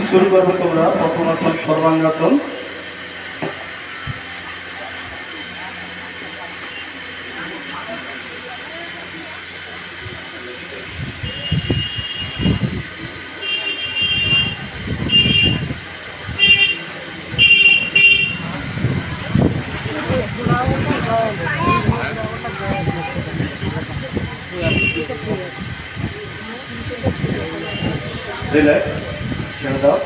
শুরু করবো তোমরা প্রথম আসন সর্বাঙ্গাসন। রিল্যাক্স, ছেড়ে দাও।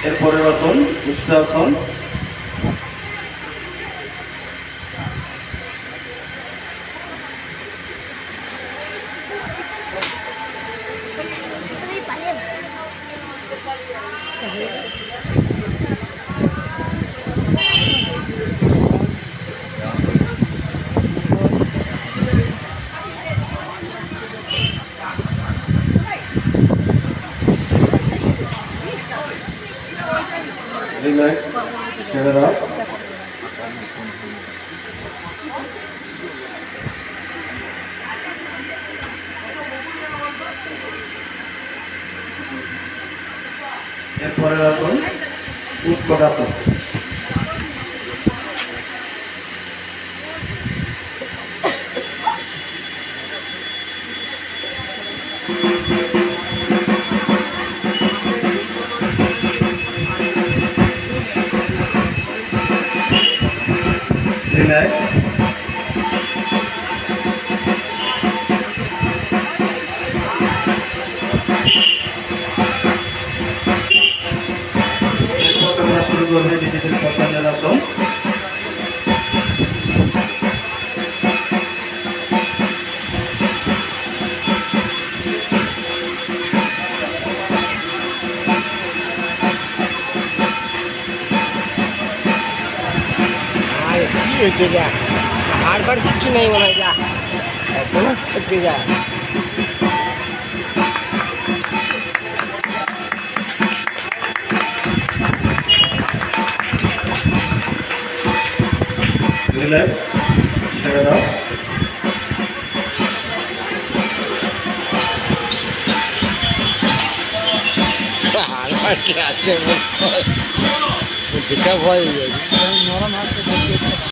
এরপরের আসন উষ্ট্রাসন। রিল্যাক্স, ছেড়ে দাও। এরপরের আসন উৎকটাসন। রিল্যাক্স, শুরু করবে ডিজিটাল সপ্তাহের আসন। আর কিচ্ছু নেই মনে হয়, যা সত্যি যা। রিল্যাক্স, ছেড়ে দাও। আর কি আছে যেটা ভয় নরম হাতে